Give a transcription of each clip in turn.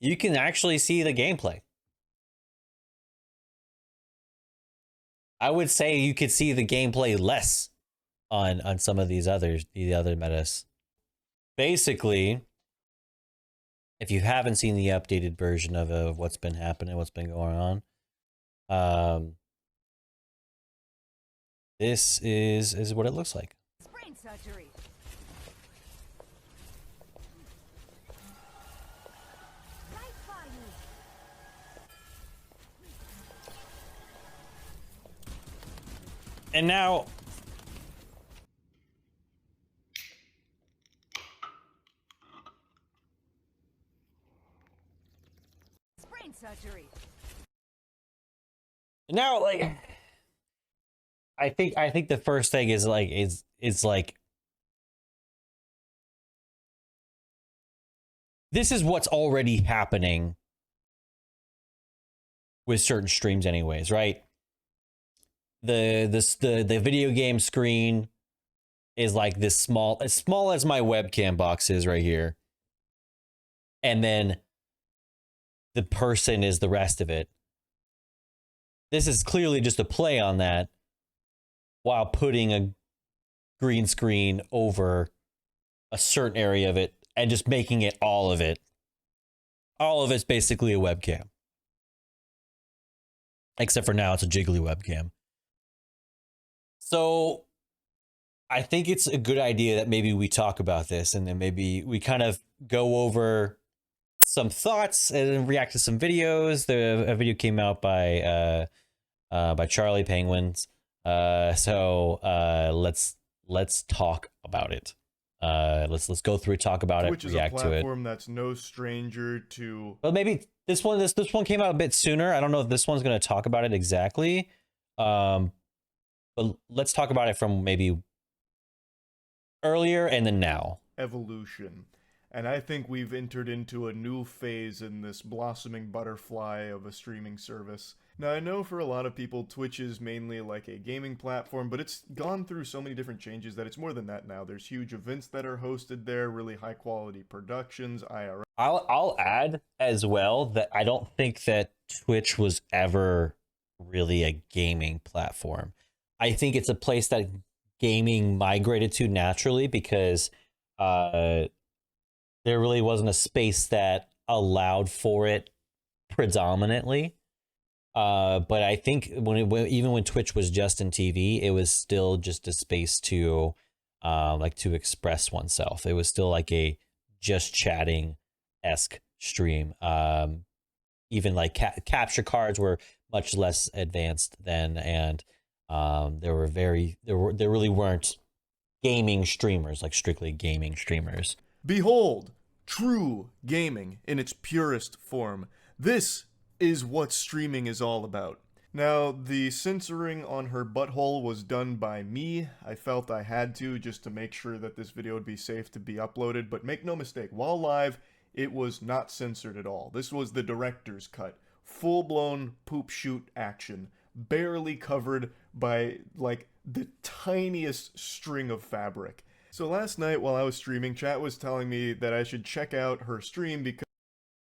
you can actually see the gameplay. I would say you could see the gameplay less on some of the other metas. Basically, if you haven't seen the updated version of what's been happening, what's been going on, this is what it looks like. Brain surgery. And now, Brain surgery. now, like, I think the first thing is like this is what's already happening with certain streams, anyways, right? The video game screen is like this small, as small as my webcam box is right here, and then the person is the rest of it. This is clearly just a play on that, while putting a green screen over a certain area of it and just making it all of it. All of it's basically a webcam. Except for now, it's a jiggly webcam. So I think it's a good idea that maybe we talk about this, and then maybe we kind of go over some thoughts and react to some videos. A video came out by Charlie Penguins. So let's talk about it. Let's go through, talk about Twitch it, react to it. Twitch is a platform that's no stranger to. Well, maybe this one came out a bit sooner. I don't know if this one's going to talk about it exactly. But let's talk about it from maybe earlier and then now. Evolution. And I think we've entered into a new phase in this blossoming butterfly of a streaming service. Now, I know for a lot of people, Twitch is mainly like a gaming platform, but it's gone through so many different changes that it's more than that now. There's huge events that are hosted there, really high-quality productions, IRL. I'll add as well that I don't think that Twitch was ever really a gaming platform. I think it's a place that gaming migrated to naturally because there really wasn't a space that allowed for it predominantly. But I think even when Twitch was just in TV, it was still just a space to like to express oneself. It was still like a just chatting-esque stream. Even like capture cards were much less advanced then, and there really weren't gaming streamers, like strictly gaming streamers. Behold, true gaming in its purest form. This is what streaming is all about. Now, the censoring on her butthole was done by me. I felt I had to, just to make sure that this video would be safe to be uploaded, but make no mistake, while live, it was not censored at all. This was the director's cut. Full-blown poop shoot action, barely covered by, like, the tiniest string of fabric. So last night while I was streaming, chat was telling me that I should check out her stream because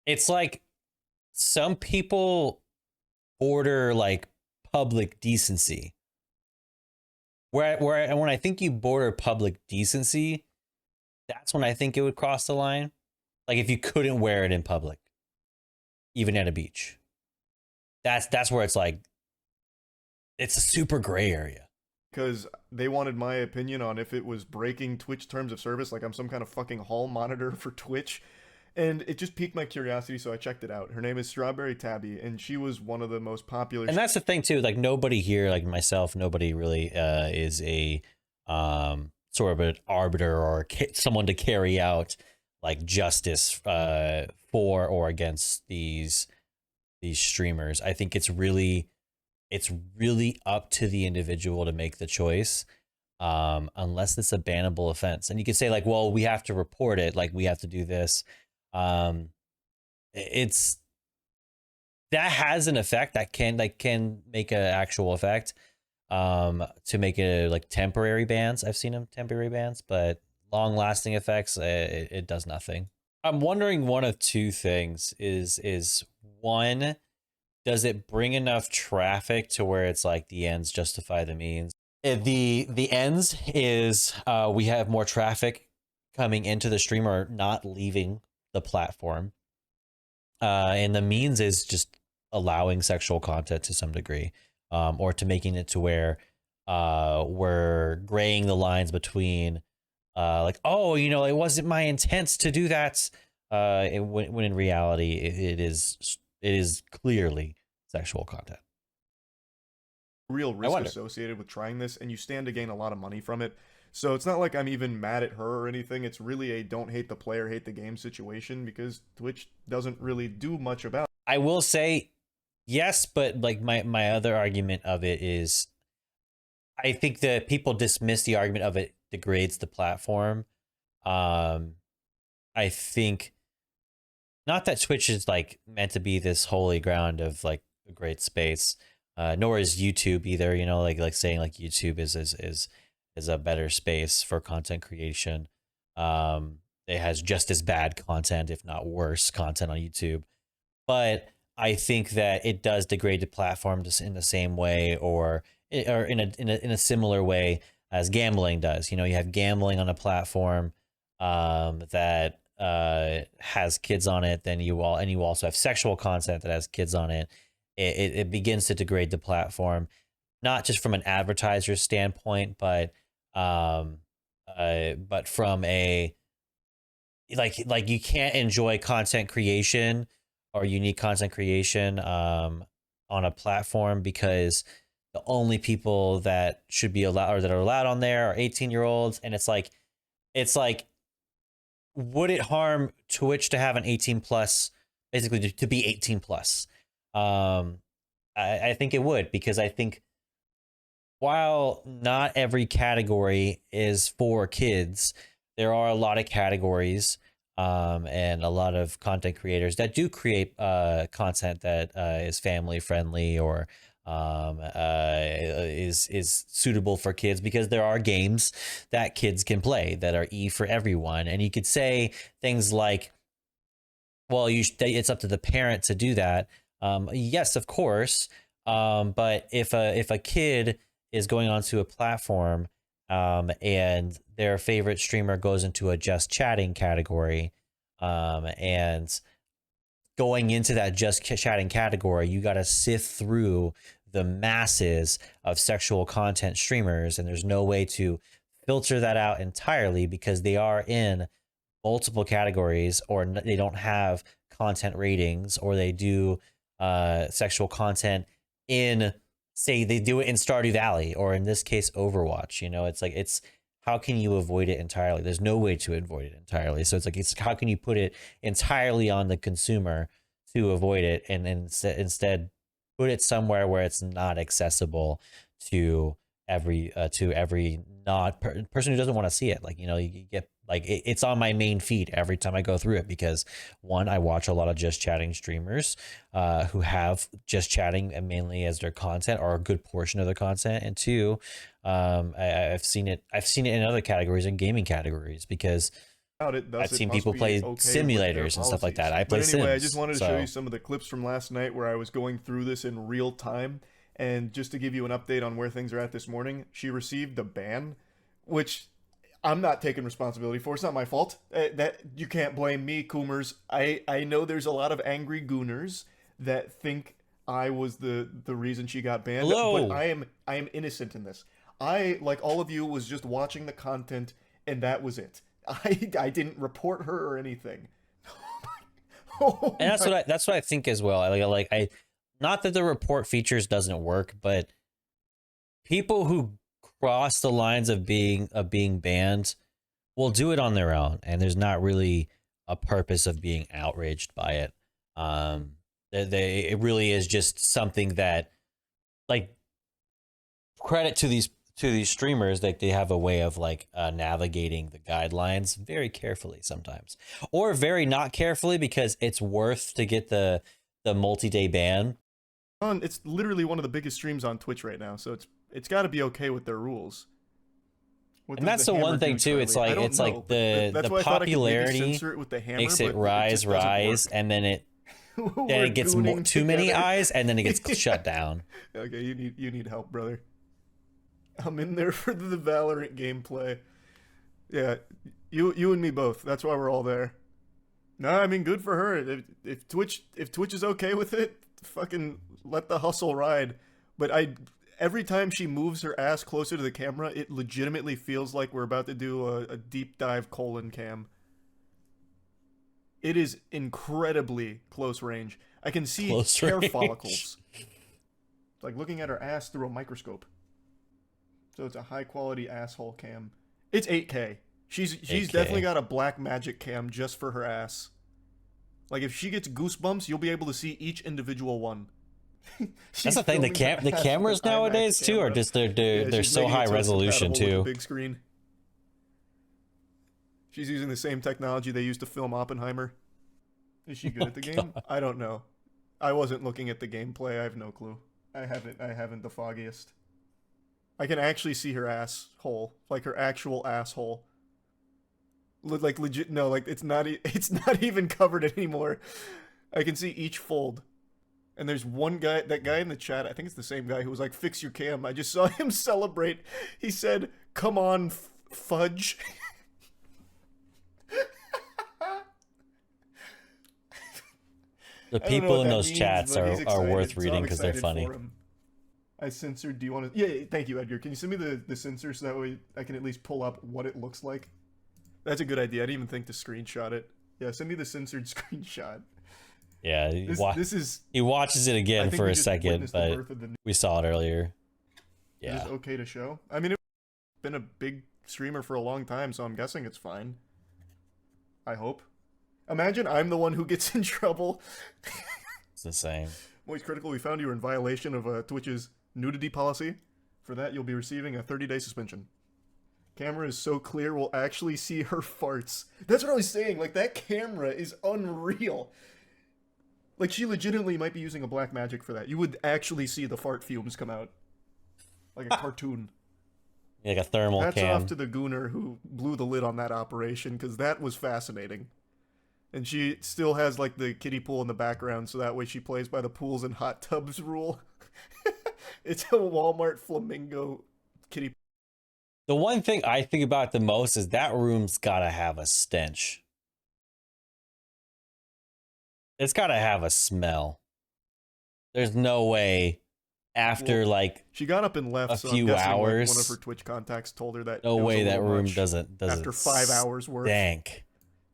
it's like some people order like public decency. When I think you border public decency, that's when I think it would cross the line. Like if you couldn't wear it in public, even at a beach. That's where it's like it's a super gray area. because they wanted my opinion on if it was breaking Twitch terms of service, like I'm some kind of fucking hall monitor for Twitch. And it just piqued my curiosity, so I checked it out. Her name is Strawberry Tabby, and she was one of the most popular. And that's the thing too. Like nobody here, like myself, nobody really is a sort of an arbiter or someone to carry out like justice for or against these streamers. I think it's really up to the individual to make the choice. Unless it's a bannable offense, and you can say like, well, we have to report it, like we have to do this. It's that has an effect that can make an actual effect to make it like temporary bans. I've seen them temporary bans, but long lasting effects, it does nothing. I'm wondering one of two things is one, does it bring enough traffic to where it's like the ends justify the means? The ends is we have more traffic coming into the stream or not leaving the platform. And the means is just allowing sexual content to some degree, or to making it to where we're graying the lines between like, oh, you know, it wasn't my intent to do that, when in reality it is clearly sexual content. Real I risk wonder. associated with trying this, and you stand to gain a lot of money from it. So it's not like I'm even mad at her or anything. It's really a don't hate the player, hate the game situation, because Twitch doesn't really do much about I will say yes, but like my other argument of it is I think that people dismiss the argument of it degrades the platform. Um, I think not that Twitch is like meant to be this holy ground of like a great space, nor is YouTube either. You know, like saying like YouTube is a better space for content creation. It has just as bad content, if not worse, content on YouTube. But I think that it does degrade the platform just in the same way, or in a similar way as gambling does. You know, you have gambling on a platform that has kids on it. Then you also have sexual content that has kids on it. It begins to degrade the platform, not just from an advertiser standpoint, but from a like you can't enjoy content creation or unique content creation on a platform because the only people that should be allowed or that are allowed on there are 18-year-olds, and it's like would it harm Twitch to have an 18 plus, basically to be 18 plus? I think it would, because I think while not every category is for kids, there are a lot of categories and a lot of content creators that do create content that is family friendly or is suitable for kids, because there are games that kids can play that are for everyone. And you could say things like, well, it's up to the parent to do that. Yes, of course. But if a kid is going onto a platform and their favorite streamer goes into a just chatting category, and going into that just chatting category, you got to sift through the masses of sexual content streamers, and there's no way to filter that out entirely because they are in multiple categories, or they don't have content ratings, or they do sexual content in, say they do it in Stardew Valley, or in this case Overwatch. You know, it's like, it's how can you avoid it entirely? There's no way to avoid it entirely. So it's like, it's how can you put it entirely on the consumer to avoid it, and instead put it somewhere where it's not accessible to every not person who doesn't want to see it. Like, you know, you get like it's on my main feed every time I go through it, because one, I watch a lot of just chatting streamers who have just chatting mainly as their content, or a good portion of their content, and two, I've seen it in other categories, in gaming categories, because it. Thus, I've it seen must people be play okay with their simulators and stuff like that. policies. I play But anyway, I Sims, just wanted to show so you some of the clips from last night where I was going through this in real time. And just to give you an update on where things are at this morning, she received a ban, which I'm not taking responsibility for. It's not my fault. That you can't blame me, Coomers. I know there's a lot of angry gooners that think I was the reason she got banned, but hello. I am innocent in this. I, like all of you, was just watching the content, and that was it. I didn't report her or anything. Oh And my. that's what I think as well. I not that the report features doesn't work, but people who cross the lines of being banned will do it on their own, and there's not really a purpose of being outraged by it. It really is just something that, like, credit to these streamers, that they have a way of like navigating the guidelines very carefully sometimes, or very not carefully, because it's worth to get the multi-day ban. It's literally one of the biggest streams on Twitch right now, so it's got to be okay with their rules. What And does that's the hammer one thing do, too. It's Charlie? I like don't it's know, like but the that's the why I thought I could maybe popularity censor it with the hammer, makes it but rise, just doesn't rise, work. and then it We're gets more, gooning too many together. eyes, and then it gets shut down. Okay, you need help, brother. I'm in there for the Valorant gameplay. Yeah, you and me both. That's why we're all there. No, I mean good for her. If Twitch is okay with it, fucking let the hustle ride. But every time she moves her ass closer to the camera, it legitimately feels like we're about to do a deep dive colon cam. It is incredibly close range. I can see Close hair range. follicles. It's like looking at her ass through a microscope. So it's a high quality asshole cam. It's 8K. She's 8K. definitely got a black magic cam just for her ass. Like if she gets goosebumps, you'll be able to see each individual one. That's the thing. The cameras nowadays too are just they're so high resolution too. Big screen. She's using the same technology they used to film Oppenheimer. Is she good at the game? I don't know. I wasn't looking at the gameplay. I have no clue. I haven't the foggiest. I can actually see her asshole, like her actual asshole. Like legit, no, like it's not even covered anymore. I can see each fold. And there's one guy, that guy in the chat, I think it's the same guy who was like, "Fix your cam." I just saw him celebrate. He said, "Come on, fudge." The people in those chats are worth reading because they're funny. I censored. Do you want to? Yeah, thank you, Edgar. Can you send me the censor so that way I can at least pull up what it looks like? That's a good idea. I didn't even think to screenshot it. Yeah, send me the censored screenshot. Yeah, this is. He watches it again for a second, but we saw it earlier. Yeah, is it okay to show? I mean, it's been a big streamer for a long time, so I'm guessing it's fine. I hope. Imagine I'm the one who gets in trouble. It's the same. Moist Critical, we found you were in violation of Twitch's nudity policy. For that, you'll be receiving a 30-day suspension. Camera is so clear, we'll actually see her farts. That's what I was saying. Like, that camera is unreal. Like, she legitimately might be using a black magic for that. You would actually see the fart fumes come out. Like a cartoon. Like a thermal Hats cam. off to the gooner who blew the lid on that operation, because that was fascinating. And she still has, like, the kiddie pool in the background, so that way she plays by the pools and hot tubs rule. It's a Walmart flamingo kiddie pool. The one thing I think about the most is that room's gotta have a stench. It's gotta have a smell. There's no way after like she got up and left a so few I'm guessing, hours. like, one of her Twitch contacts told her that No way that room doesn't after 5 hours worth. Stank.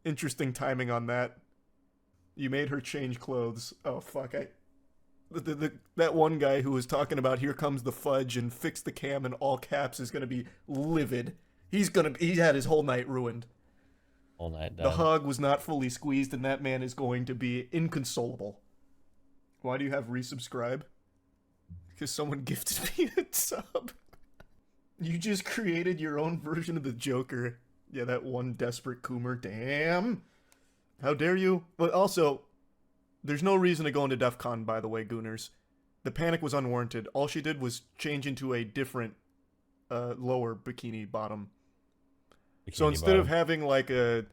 Interesting timing on that. You made her change clothes. Oh fuck! That one guy who was talking about "Here comes the fudge" and "Fix the cam" in all caps is gonna be livid. He had his whole night ruined. Whole night done. The hog was not fully squeezed, and that man is going to be inconsolable. Why do you have resubscribe? Because someone gifted me a sub. You just created your own version of the Joker. Yeah, that one desperate Coomer. Damn. How dare you? But also, there's no reason to go into DEF CON, by the way, Gooners. The panic was unwarranted. All she did was change into a different, lower bikini bottom. So instead of having, like, a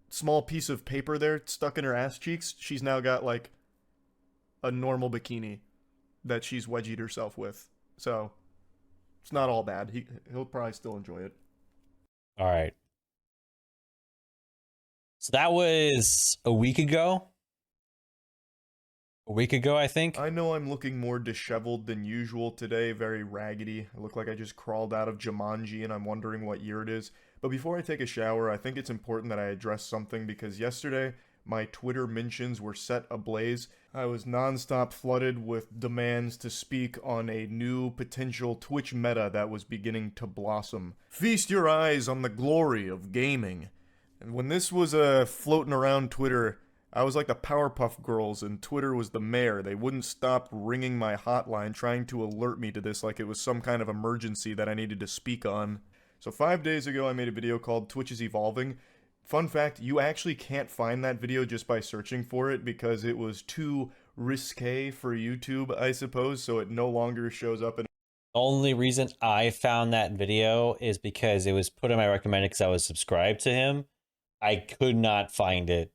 small piece of paper there stuck in her ass cheeks, she's now got, like, a normal bikini that she's wedgied herself with. So, it's not all bad. He'll probably still enjoy it. All right. So that was a week ago. A week ago, I think. I know I'm looking more disheveled than usual today, very raggedy. I look like I just crawled out of Jumanji and I'm wondering what year it is. But before I take a shower, I think it's important that I address something because yesterday my Twitter mentions were set ablaze. I was nonstop flooded with demands to speak on a new potential Twitch meta that was beginning to blossom. Feast your eyes on the glory of gaming. And when this was floating around Twitter, I was like the Powerpuff Girls and Twitter was the mayor. They wouldn't stop ringing my hotline trying to alert me to this like it was some kind of emergency that I needed to speak on. So 5 days ago I made a video called Twitch is Evolving. Fun fact, you actually can't find that video just by searching for it because it was too risque for YouTube, I suppose, so it no longer shows up in... Only reason I found that video is because it was put in my recommended because I was subscribed to him. I could not find it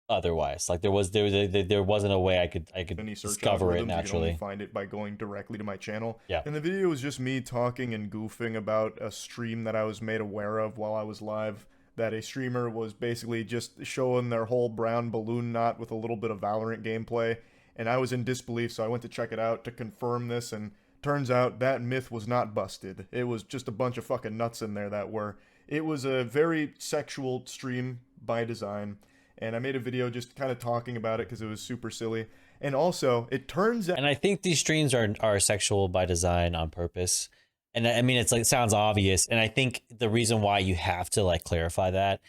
otherwise. Like there wasn't a way I could Any search discover it algorithms, you can only naturally. find it by going directly to my channel. Yeah. And the video was just me talking and goofing about a stream that I was made aware of while I was live. That a streamer was basically just showing their whole brown balloon knot with a little bit of Valorant gameplay. And I was in disbelief, so I went to check it out to confirm this. And turns out that myth was not busted. It was just a bunch of fucking nuts in there that were. It was a very sexual stream by design. And I made a video just kind of talking about it because it was super silly. And also, it turns out. And I think these streams are sexual by design on purpose. And I mean, it's like, it sounds obvious. And I think the reason why you have to like clarify that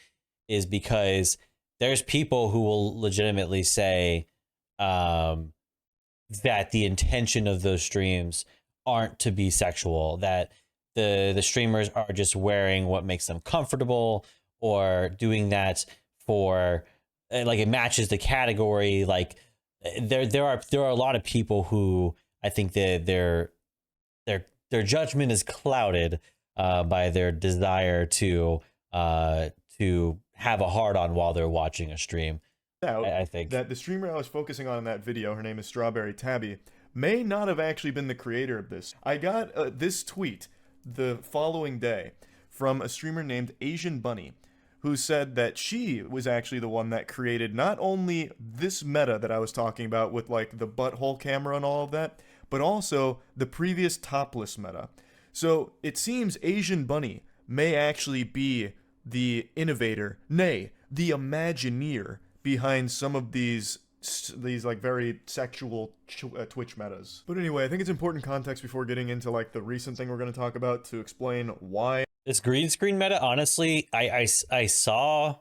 is because there's people who will legitimately say that the intention of those streams aren't to be sexual, that the streamers are just wearing what makes them comfortable or doing that for like it matches the category. Like there are a lot of people who I think that their judgment is clouded by their desire to have a hard on while they're watching a stream. I think that the streamer I was focusing on in that video, her name is Strawberry Tabby, may not have actually been the creator of this. I got this tweet the following day from a streamer named Asian Bunny, who said that she was actually the one that created not only this meta that I was talking about with like the butthole camera and all of that, but also the previous topless meta. So it seems Asian Bunny may actually be the innovator, nay, the Imagineer behind some of these like very sexual Twitch metas. But anyway, I think it's important context before getting into like the recent thing we're going to talk about to explain why this green screen meta, honestly, I saw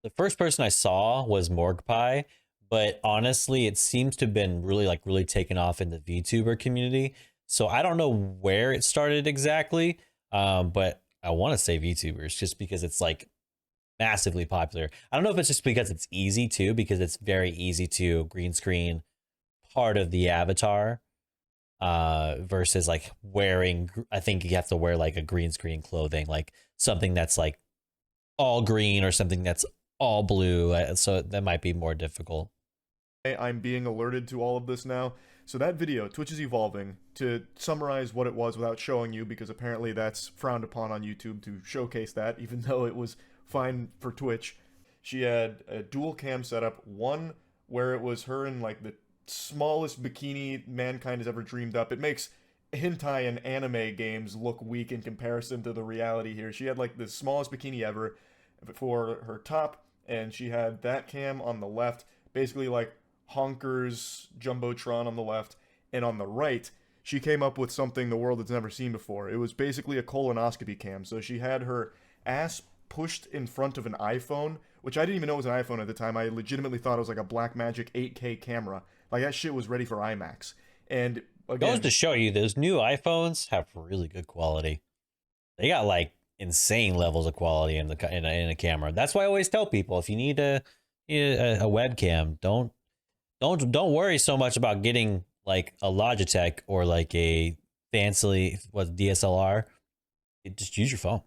the first person I saw was Morgpie, but honestly, it seems to have been really taken off in the VTuber community. So I don't know where it started exactly, but I want to say VTubers just because it's like massively popular. I don't know if it's just because it's easy too, because it's very easy to green screen part of the avatar versus like wearing, I think you have to wear like a green screen clothing, like something that's like all green or something that's all blue. So that might be more difficult. I'm being alerted to all of this now. So that video, Twitch is Evolving, to summarize what it was without showing you, because apparently that's frowned upon on YouTube to showcase that, even though it was fine for Twitch. She had a dual cam setup, one where it was her in like the smallest bikini mankind has ever dreamed up. It makes hentai and anime games look weak in comparison to the reality here. She had like the smallest bikini ever for her top, and she had that cam on the left, basically like Honker's Jumbotron on the left, and on the right, she came up with something the world has never seen before. It was basically a colonoscopy cam. So she had her ass pushed in front of an iPhone, which I didn't even know was an iPhone at the time. I legitimately thought it was like a Blackmagic 8K camera. Like that shit was ready for IMAX. And again, Goes to show you, those new iPhones have really good quality. They got like insane levels of quality in a camera. That's why I always tell people, if you need a webcam, don't worry so much about getting like a Logitech or like a fancy DSLR. Just use your phone.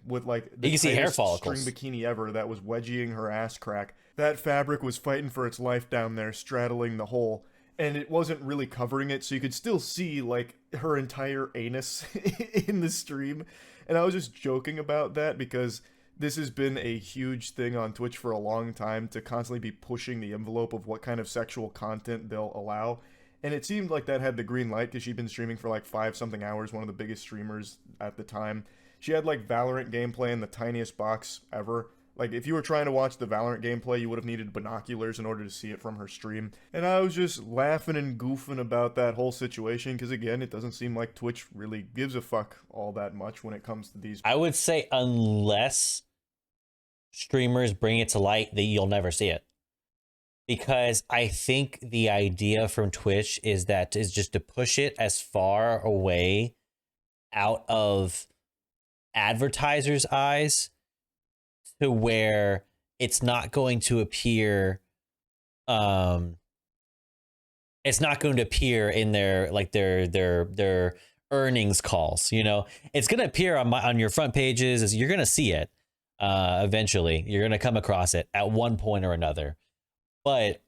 With like the you can see hair follicles. String bikini ever that was wedging her ass crack. That fabric was fighting for its life down there, straddling the hole, and it wasn't really covering it, so you could still see like her entire anus in the stream. And I was just joking about that because this has been a huge thing on Twitch for a long time, to constantly be pushing the envelope of what kind of sexual content they'll allow. And it seemed like that had the green light because she'd been streaming for like 5-something hours, one of the biggest streamers at the time. She had like Valorant gameplay in the tiniest box ever. Like if you were trying to watch the Valorant gameplay, you would have needed binoculars in order to see it from her stream. And I was just laughing and goofing about that whole situation because again, it doesn't seem like Twitch really gives a fuck all that much when it comes to these. I would say unless streamers bring it to light, that you'll never see it. Because I think the idea from Twitch is just to push it as far away out of advertisers' eyes to where it's not going to appear it's not going to appear in their like their earnings calls. You know, it's going to appear on your front pages. You're going to see it eventually. You're going to come across it at one point or another. But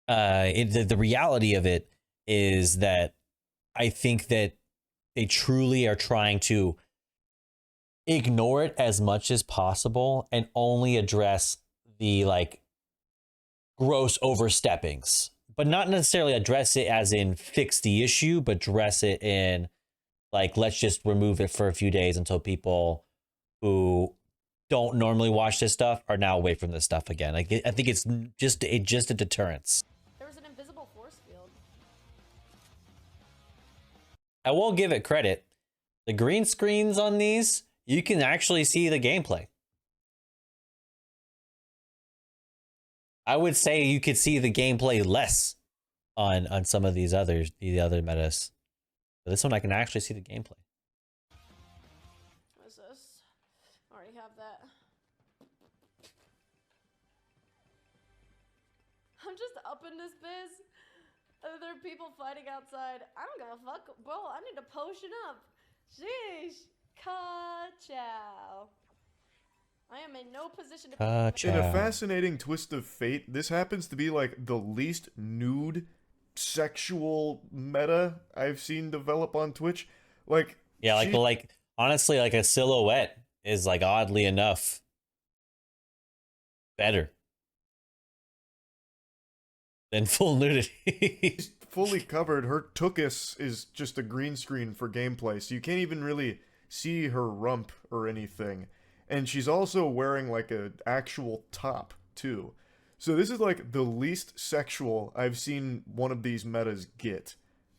the reality of it is that I think that they truly are trying to ignore it as much as possible and only address the like gross oversteppings, but not necessarily address it as in fix the issue, but address it in like, let's just remove it for a few days until people who don't normally watch this stuff are now away from this stuff again. Like, I think it's just a deterrence. There was an invisible force field. I will give it credit. The green screens on these, you can actually see the gameplay. I would say you could see the gameplay less on some of these others, the other metas. But this one I can actually see the gameplay. What is this? I already have that. I'm just up in this biz. There are people fighting outside. I don't give a fuck. Bro, I need to potion up. Sheesh. Ka-chow. I am in no position to... In a fascinating twist of fate, this happens to be like the least nude sexual meta I've seen develop on Twitch. Like, yeah, like honestly, like a silhouette is like oddly enough better than full nudity. She's fully covered. Her tuchus is just a green screen for gameplay, so you can't even really see her rump or anything. And she's also wearing like an actual top too. So this is like the least sexual I've seen one of these metas get.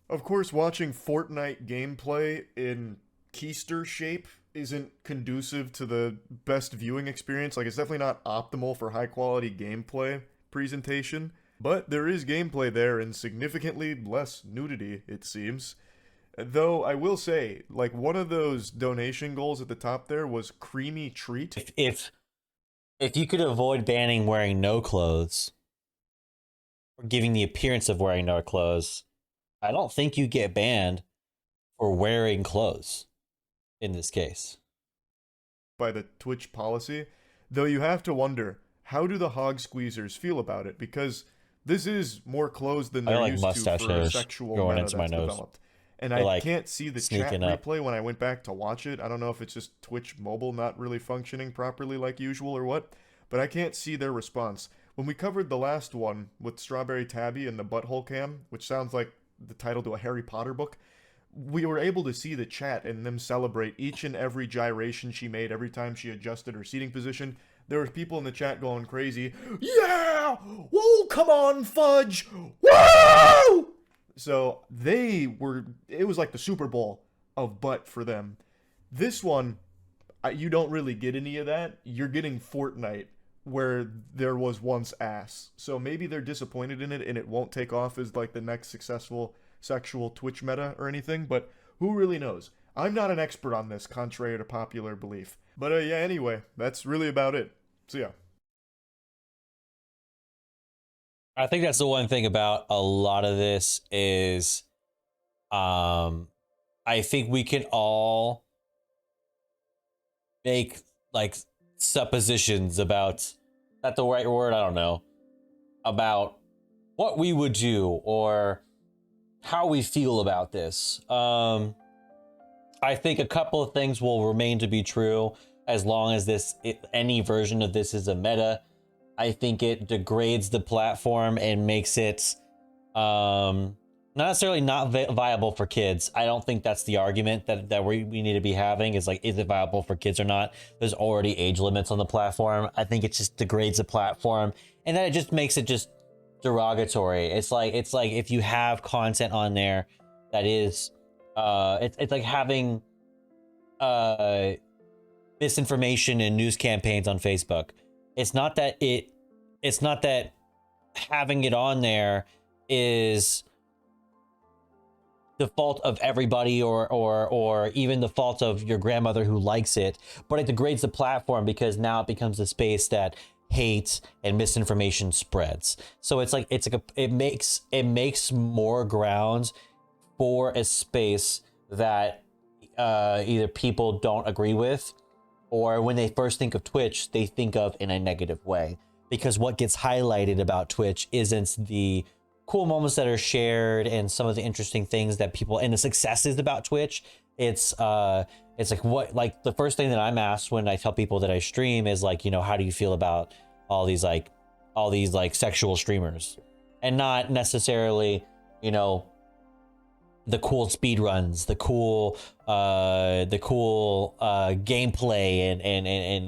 Of course, watching Fortnite gameplay in keister shape isn't conducive to the best viewing experience. Like, it's definitely not optimal for high quality gameplay presentation. But there is gameplay there and significantly less nudity, it seems. Though I will say, like, one of those donation goals at the top there was creamy treat. If you could avoid banning wearing no clothes or giving the appearance of wearing no clothes, I don't think you get banned for wearing clothes in this case. By the Twitch policy, though you have to wonder, how do the hog squeezers feel about it? Because this is more clothes than they're used to for a sexual going meta into my that's nose. developed. And They're I like can't see the chat up. replay when I went back to watch it. I don't know if it's just Twitch mobile not really functioning properly like usual or what, but I can't see their response. When we covered the last one with Strawberry Tabby and the butthole cam, which sounds like the title to a Harry Potter book, we were able to see the chat and them celebrate each and every gyration she made every time she adjusted her seating position. There were people in the chat going crazy. Yeah! Whoa, come on, Fudge! Whoa! So it was like the Super Bowl of butt for them. This one, you don't really get any of that. You're getting Fortnite, where there was once ass. So maybe they're disappointed in it and it won't take off as like the next successful sexual Twitch meta or anything, but who really knows? I'm not an expert on this, contrary to popular belief. But yeah, anyway, that's really about it. So yeah. I think that's the one thing about a lot of this is I think we can all make like suppositions about, not the right word, I don't know, about what we would do or how we feel about this. I think a couple of things will remain to be true as long as any version of this is a meta. I think it degrades the platform and makes it not necessarily not viable for kids. I don't think that's the argument that we need to be having, is like, is it viable for kids or not? There's already age limits on the platform. I think it just degrades the platform, and then it just makes it just derogatory. It's like if you have content on there that is it's like having misinformation and news campaigns on Facebook. It's not that having it on there is the fault of everybody or even the fault of your grandmother who likes it, but it degrades the platform because now it becomes a space that hate and misinformation spreads. So it makes more grounds for a space that either people don't agree with, or when they first think of Twitch, they think of in a negative way. Because what gets highlighted about Twitch isn't the cool moments that are shared and some of the interesting things that people and the successes about Twitch. It's like the first thing that I'm asked when I tell people that I stream is like, how do you feel about all these sexual streamers, and not necessarily, the cool speed runs, the cool gameplay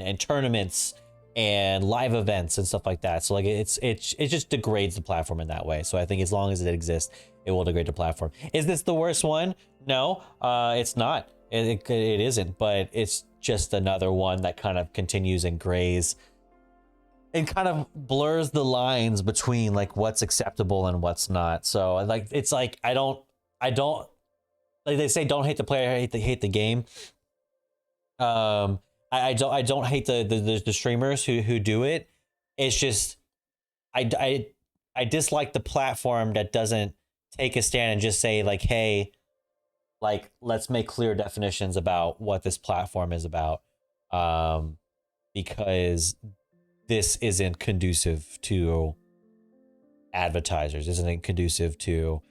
and tournaments and live events and stuff like that. So like it just degrades the platform in that way. So I think as long as it exists, it will degrade the platform. Is this the worst one? No, it's not. It isn't, but it's just another one that kind of continues and grays and kind of blurs the lines between like what's acceptable and what's not. So like it's like I don't like they say, don't hate the player, hate the game. I don't hate the streamers who do it. It's just I dislike the platform that doesn't take a stand and just say like, hey, like let's make clear definitions about what this platform is about, because this isn't conducive to advertisers, isn't conducive to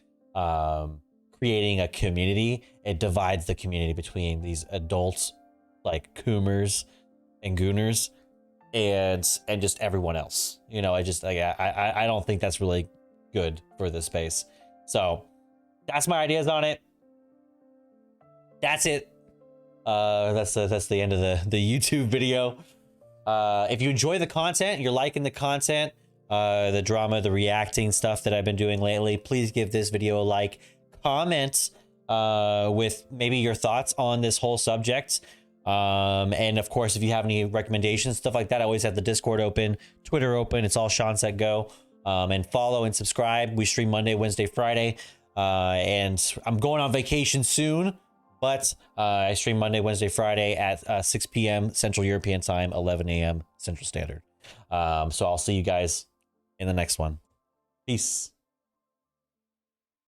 creating a community. It divides the community between these adults like coomers and gooners and just everyone else. I don't think that's really good for this space. So that's my ideas on it. That's it. That's the end of the YouTube video. If you enjoy the content, you're liking the content, the drama, the reacting stuff that I've been doing lately, please give this video a like, comment with maybe your thoughts on this whole subject. And of course, if you have any recommendations, stuff like that, I always have the Discord open, Twitter open. It's all ShawnSetGo. And follow and subscribe. We stream Monday, Wednesday, Friday. And I'm going on vacation soon, but I stream Monday, Wednesday, Friday at 6 p.m. Central European Time, 11 a.m. Central Standard. So I'll see you guys in the next one. Peace.